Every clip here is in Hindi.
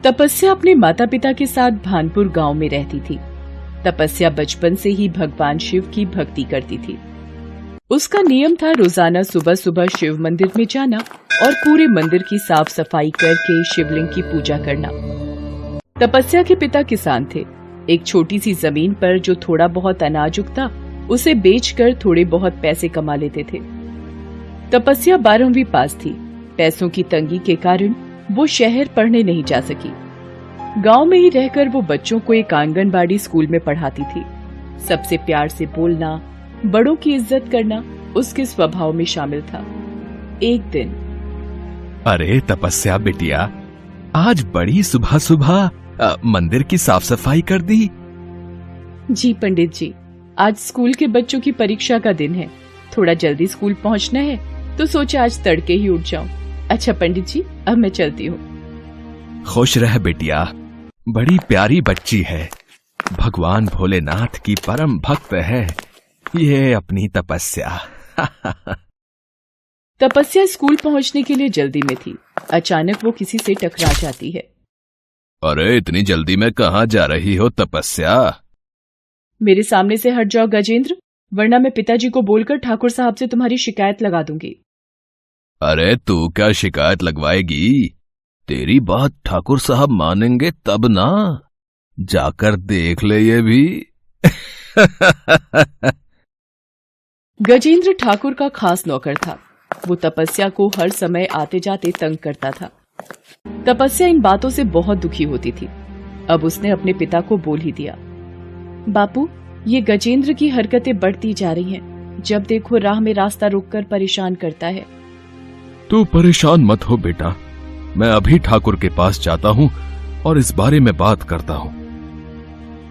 तपस्या अपने माता पिता के साथ भानपुर गांव में रहती थी। तपस्या बचपन से ही भगवान शिव की भक्ति करती थी। उसका नियम था रोजाना सुबह सुबह शिव मंदिर में जाना और पूरे मंदिर की साफ सफाई करके शिवलिंग की पूजा करना। तपस्या के पिता किसान थे। एक छोटी सी जमीन पर जो थोड़ा बहुत अनाज उगता उसे बेचकर थोड़े बहुत पैसे कमा लेते थे। तपस्या 12वीं पास थी। पैसों की तंगी के कारण वो शहर पढ़ने नहीं जा सकी। गांव में ही रहकर वो बच्चों को एक आंगनबाड़ी स्कूल में पढ़ाती थी। सबसे प्यार से बोलना, बड़ों की इज्जत करना उसके स्वभाव में शामिल था। एक दिन, अरे तपस्या बिटिया, आज बड़ी सुबह सुबह मंदिर की साफ सफाई कर दी। जी पंडित जी, आज स्कूल के बच्चों की परीक्षा का दिन है। थोड़ा जल्दी स्कूल पहुंचना है तो सोचा आज तड़के ही उठ जाऊं। अच्छा पंडित जी, अब मैं चलती हूँ। खुश रह बेटिया, बड़ी प्यारी बच्ची है। भगवान भोलेनाथ की परम भक्त है ये अपनी तपस्या। तपस्या स्कूल पहुंचने के लिए जल्दी में थी। अचानक वो किसी से टकरा जाती है। अरे इतनी जल्दी में कहाँ जा रही हो तपस्या? मेरे सामने से हट जाओ गजेंद्र, वरना मैं पिताजी को बोलकर ठाकुर साहब से तुम्हारी शिकायत लगा दूंगी। अरे तू क्या शिकायत लगवाएगी? तेरी बात ठाकुर साहब मानेंगे तब ना। जाकर देख ले ये भी। गजेंद्र ठाकुर का खास नौकर था। वो तपस्या को हर समय आते जाते तंग करता था। तपस्या इन बातों से बहुत दुखी होती थी। अब उसने अपने पिता को बोल ही दिया, बापू, ये गजेंद्र की हरकतें बढ़ती जा रही हैं। जब देखो राह में रास्ता रोककर परेशान करता है। तू परेशान मत हो बेटा, मैं अभी ठाकुर के पास जाता हूँ और इस बारे में बात करता हूँ।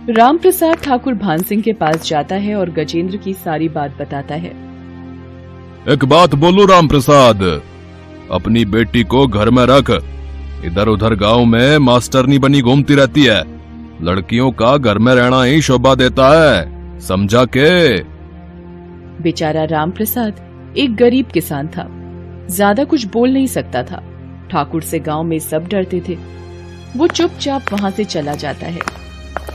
राम प्रसाद ठाकुर भान सिंह के पास जाता है और गजेंद्र की सारी बात बताता है। एक बात बोलूं राम प्रसाद, अपनी बेटी को घर में रख। इधर उधर गांव में मास्टरनी बनी घूमती रहती है। लड़कियों का घर में रहना ही शोभा देता है, समझा के? बेचारा राम प्रसाद एक गरीब किसान था। ज्यादा कुछ बोल नहीं सकता था। ठाकुर से गांव में सब डरते थे। वो चुपचाप वहां से चला जाता है।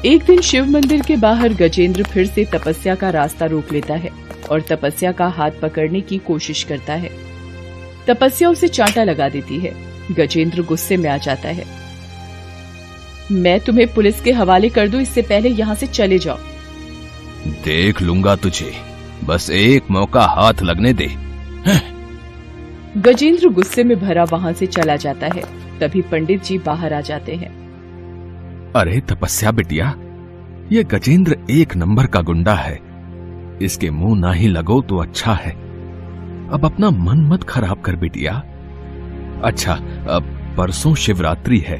एक दिन शिव मंदिर के बाहर गजेंद्र फिर से तपस्या का रास्ता रोक लेता है और तपस्या का हाथ पकड़ने की कोशिश करता है। तपस्या उसे चांटा लगा देती है। गजेंद्र गुस्से में आ जाता है। मैं तुम्हें पुलिस के हवाले कर दूं, इससे पहले यहाँ से चले जाओ। देख लूंगा तुझे, बस एक मौका हाथ लगने दे। गजेंद्र गुस्से में भरा वहां से चला जाता है। तभी पंडित जी बाहर आ जाते हैं। अरे तपस्या बिटिया, ये गजेंद्र एक नंबर का गुंडा है। इसके मुंह ना ही लगो तो अच्छा है। अब अपना मन मत खराब कर बिटिया। अच्छा, अब परसों शिवरात्रि है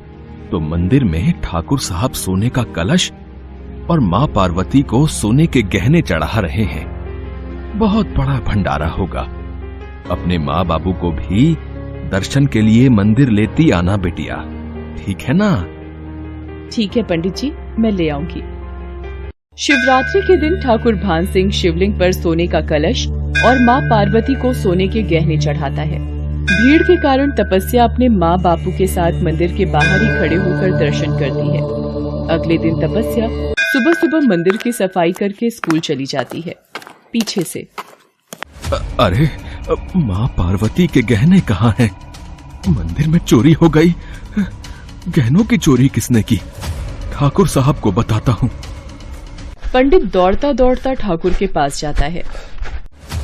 तो मंदिर में ठाकुर साहब सोने का कलश और मां पार्वती को सोने के गहने चढ़ा रहे हैं। बहुत बड़ा भंडारा होगा। अपने माँ बाबू को भी दर्शन के लिए मंदिर लेती आना बेटिया, ठीक है ना? ठीक है पंडित जी, मैं ले आऊंगी। शिवरात्रि के दिन ठाकुर भान सिंह शिवलिंग पर सोने का कलश और माँ पार्वती को सोने के गहने चढ़ाता है। भीड़ के कारण तपस्या अपने माँ बापू के साथ मंदिर के बाहर ही खड़े होकर दर्शन करती है। अगले दिन तपस्या सुबह सुबह मंदिर की सफाई करके स्कूल चली जाती है। पीछे से, अरे माँ पार्वती के गहने कहाँ हैं? मंदिर में चोरी हो गई। गहनों की चोरी किसने की? ठाकुर साहब को बताता हूँ। पंडित दौड़ता दौड़ता ठाकुर के पास जाता है।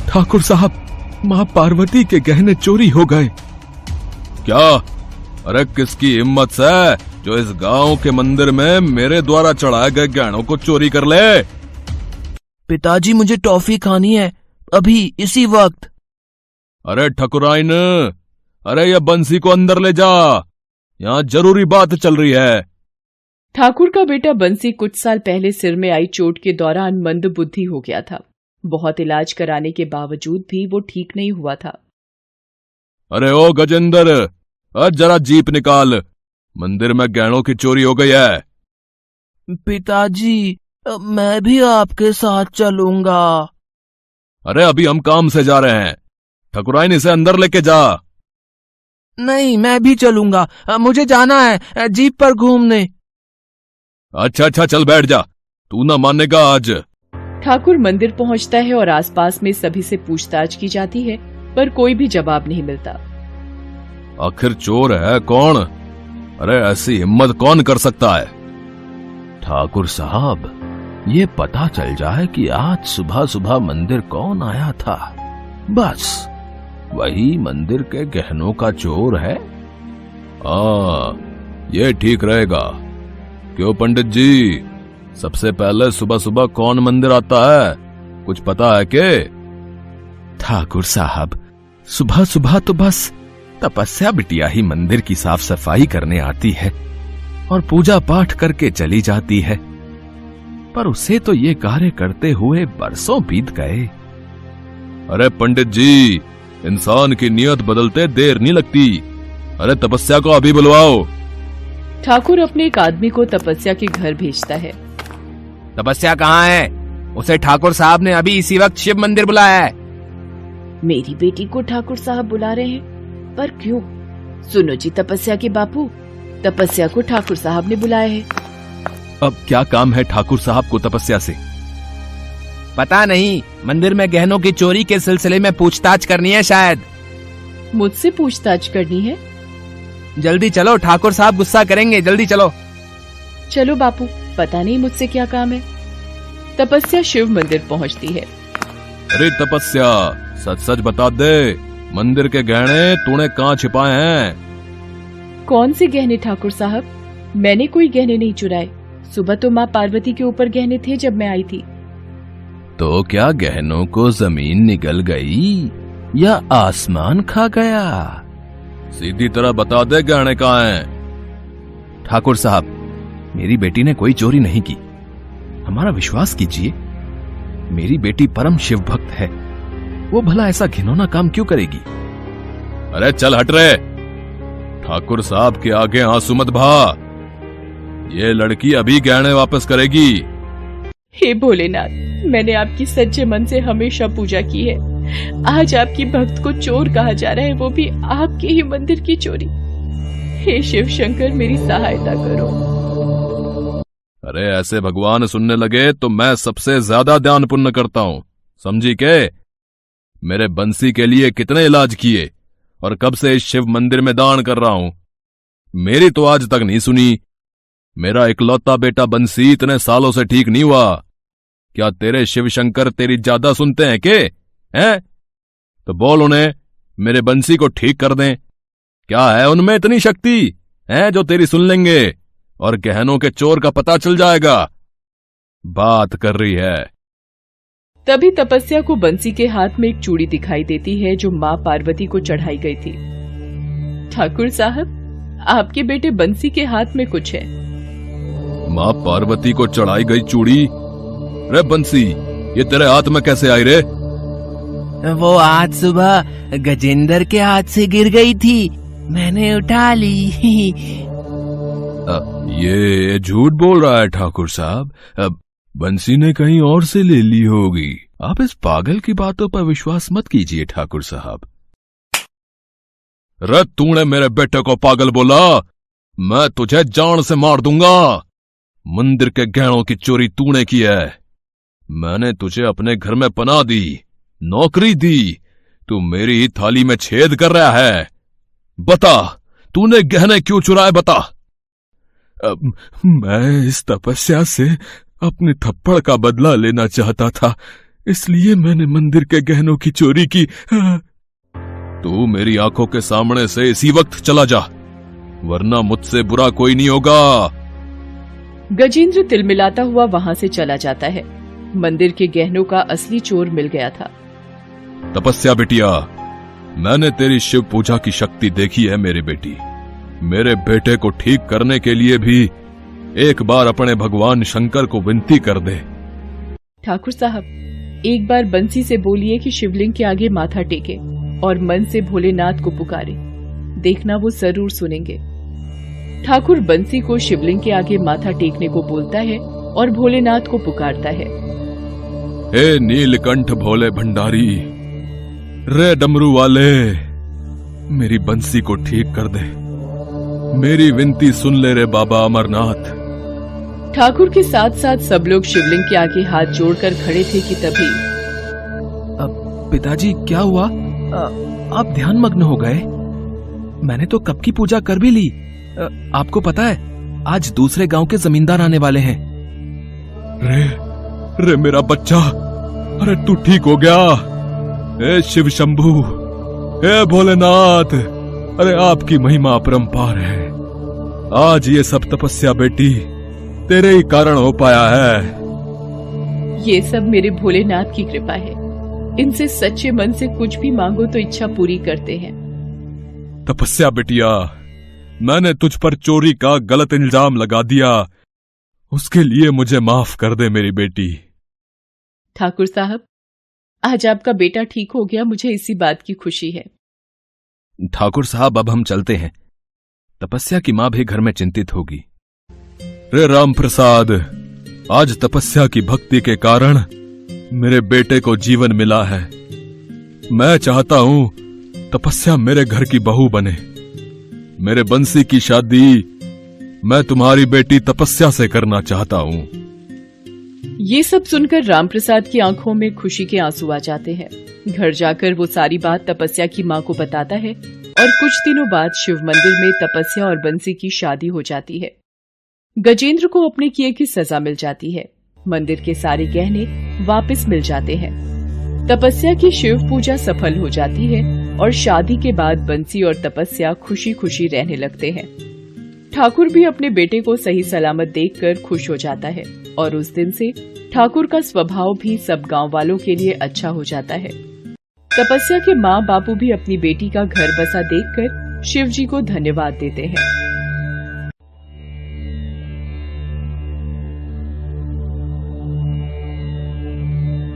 ठाकुर साहब, माँ पार्वती के गहने चोरी हो गए। क्या? अरे किसकी हिम्मत है जो इस गांव के मंदिर में मेरे द्वारा चढ़ाए गए गहनों को चोरी कर ले? पिताजी, मुझे टॉफी खानी है, अभी इसी वक्त। अरे ठकुराइन, अरे ये बंसी को अंदर ले जा, यहाँ जरूरी बात चल रही है। ठाकुर का बेटा बंसी कुछ साल पहले सिर में आई चोट के दौरान मंद बुद्धि हो गया था। बहुत इलाज कराने के बावजूद भी वो ठीक नहीं हुआ था। अरे ओ गजेंद्र, जरा जीप निकाल, मंदिर में गहनों की चोरी हो गई है। पिताजी, मैं भी आपके साथ चलूंगा। अरे अभी हम काम से जा रहे हैं, ठकुराइन इसे अंदर लेके जा। नहीं, मैं भी चलूंगा। मुझे जाना है जीप पर घूमने। अच्छा चल बैठ जा, तू ना मानेगा आज। ठाकुर मंदिर पहुंचता है और आसपास में सभी से पूछताछ की जाती है, पर कोई भी जवाब नहीं मिलता। आखिर चोर है कौन? अरे ऐसी हिम्मत कौन कर सकता है? ठाकुर साहब, ये पता चल जाए कि आज सुबह सुबह मंदिर कौन आया था, बस वही मंदिर के गहनों का चोर है। ये ठीक रहेगा। क्यों पंडित जी, सबसे पहले सुबह सुबह कौन मंदिर आता है, कुछ पता है के? ठाकुर साहब, सुबह सुबह तो बस तपस्या बिटिया ही मंदिर की साफ सफाई करने आती है और पूजा पाठ करके चली जाती है, पर उसे तो ये कार्य करते हुए बरसों बीत गए। अरे पंडित जी, इंसान की नियत बदलते देर नहीं लगती। अरे तपस्या को अभी बुलवाओ। ठाकुर अपने एक आदमी को तपस्या के घर भेजता है। तपस्या कहाँ है? उसे ठाकुर साहब ने अभी इसी वक्त शिव मंदिर बुलाया है। मेरी बेटी को ठाकुर साहब बुला रहे हैं, पर क्यों? सुनो जी तपस्या के बापू, तपस्या को ठाकुर साहब ने बुलाया है। अब क्या काम है ठाकुर साहब को तपस्या से? पता नहीं, मंदिर में गहनों की चोरी के सिलसिले में पूछताछ करनी है शायद। मुझसे पूछताछ करनी है? जल्दी चलो, ठाकुर साहब गुस्सा करेंगे, जल्दी चलो। चलो बापू, पता नहीं मुझसे क्या काम है। तपस्या शिव मंदिर पहुंचती है। अरे तपस्या, सच सच बता दे, मंदिर के गहने तूने कहाँ छिपाए हैं? कौन से गहने ठाकुर साहब? मैंने कोई गहने नहीं चुराए। सुबह तो माँ पार्वती के ऊपर गहने थे जब मैं आई थी। तो क्या गहनों को जमीन निगल गई या आसमान खा गया? सीधी तरह बता दे, गहने कहाँ हैं? ठाकुर साहब, मेरी बेटी ने कोई चोरी नहीं की, हमारा विश्वास कीजिए। मेरी बेटी परम शिव भक्त है, वो भला ऐसा घिनौना काम क्यों करेगी? अरे चल हट रे, ठाकुर साहब के आगे आंसू मत बहा। ये लड़की अभी गहने वापस करेगी। हे भोलेनाथ, मैंने आपकी सच्चे मन से हमेशा पूजा की है। आज आपकी भक्त को चोर कहा जा रहा है, वो भी आपके ही मंदिर की चोरी। हे शिव शंकर, मेरी सहायता करो। अरे ऐसे भगवान सुनने लगे तो मैं सबसे ज्यादा ध्यान पुण्य करता हूं, समझी के? मेरे बंसी के लिए कितने इलाज किए और कब से इस शिव मंदिर में दान कर रहा हूं, मेरी तो आज तक नहीं सुनी। मेरा इकलौता बेटा बंसी इतने सालों से ठीक नहीं हुआ। क्या तेरे शिव शंकर तेरी ज्यादा सुनते हैं के? हैं? तो बोल उन्हें मेरे बंसी को ठीक कर दें। क्या है उनमें इतनी शक्ति है जो तेरी सुन लेंगे और गहनों के चोर का पता चल जाएगा? बात कर रही है। तभी तपस्या को बंसी के हाथ में एक चूड़ी दिखाई देती है जो माँ पार्वती को चढ़ाई गई थी। ठाकुर साहब, आपके बेटे बंसी के हाथ में कुछ है। माँ पार्वती को चढ़ाई गई चूड़ी? रे बंसी, ये तेरे हाथ में कैसे आई रे? वो आज सुबह गजेंद्र के हाथ से गिर गई थी, मैंने उठा ली। ये झूठ बोल रहा है ठाकुर साहब। अब बंसी ने कहीं और से ले ली होगी। आप इस पागल की बातों पर विश्वास मत कीजिए ठाकुर साहब। रे तूने मेरे बेटे को पागल बोला, मैं तुझे जान से मार दूंगा। मंदिर के गहनों की चोरी तूने की है। मैंने तुझे अपने घर में पनाह दी, नौकरी दी, तू मेरी ही थाली में छेद कर रहा है। बता, तूने गहने क्यों चुराए, बता। मैं इस तपस्या से अपने थप्पड़ का बदला लेना चाहता था, इसलिए मैंने मंदिर के गहनों की चोरी की। तू मेरी आंखों के सामने से इसी वक्त चला जा, वरना मुझसे बुरा कोई नहीं होगा। गजेंद्र तिलमिलाता हुआ वहां से चला जाता है। मंदिर के गहनों का असली चोर मिल गया था। तपस्या बिटिया, मैंने तेरी शिव पूजा की शक्ति देखी है मेरी बेटी। मेरे बेटे को ठीक करने के लिए भी एक बार अपने भगवान शंकर को विनती कर दे। ठाकुर साहब, एक बार बंसी से बोलिए कि शिवलिंग के आगे माथा टेके और मन से भोलेनाथ को पुकारे, देखना वो जरूर सुनेंगे। ठाकुर बंसी को शिवलिंग के आगे माथा टेकने को बोलता है और भोलेनाथ को पुकारता है। हे नीलकंठ भोले भंडारी, रे डमरू वाले, मेरी बंसी को ठीक कर दे। मेरी विनती सुन ले रे बाबा अमरनाथ। ठाकुर के साथ साथ सब लोग शिवलिंग के आगे हाथ जोड़कर खड़े थे कि तभी पिताजी क्या हुआ? आप ध्यान मग्न हो गए? मैंने तो कब की पूजा कर भी ली। आपको पता है आज दूसरे गांव के जमींदार आने वाले हैं। रे मेरा बच्चा, अरे तू ठीक हो गया? ए शिव शंभू, ए भोलेनाथ, अरे आपकी महिमा अपरंपार है। आज ये सब तपस्या बेटी तेरे ही कारण हो पाया है। ये सब मेरे भोलेनाथ की कृपा है। इनसे सच्चे मन से कुछ भी मांगो तो इच्छा पूरी करते हैं। तपस्या बिटिया, मैंने तुझ पर चोरी का गलत इल्जाम लगा दिया, उसके लिए मुझे माफ कर दे मेरी बेटी। ठाकुर साहब, आज आपका बेटा ठीक हो गया, मुझे इसी बात की खुशी है। ठाकुर साहब अब हम चलते हैं। तपस्या की मां भी घर में चिंतित होगी। रे राम प्रसाद, आज तपस्या की भक्ति के कारण मेरे बेटे को जीवन मिला है। मैं चाहता हूं तपस्या मेरे घर की बहू बने। मेरे बंसी की शादी मैं तुम्हारी बेटी तपस्या से करना चाहता हूं। ये सब सुनकर रामप्रसाद की आंखों में खुशी के आंसू आ जाते हैं। घर जाकर वो सारी बात तपस्या की मां को बताता है और कुछ दिनों बाद शिव मंदिर में तपस्या और बंसी की शादी हो जाती है। गजेंद्र को अपने किए की सजा मिल जाती है। मंदिर के सारे गहने वापस मिल जाते हैं। तपस्या की शिव पूजा सफल हो जाती है और शादी के बाद बंसी और तपस्या खुशी खुशी रहने लगते हैं। ठाकुर भी अपने बेटे को सही सलामत देखकर खुश हो जाता है और उस दिन से ठाकुर का स्वभाव भी सब गांव वालों के लिए अच्छा हो जाता है। तपस्या के माँ बापू भी अपनी बेटी का घर बसा देखकर शिव जी को धन्यवाद देते हैं।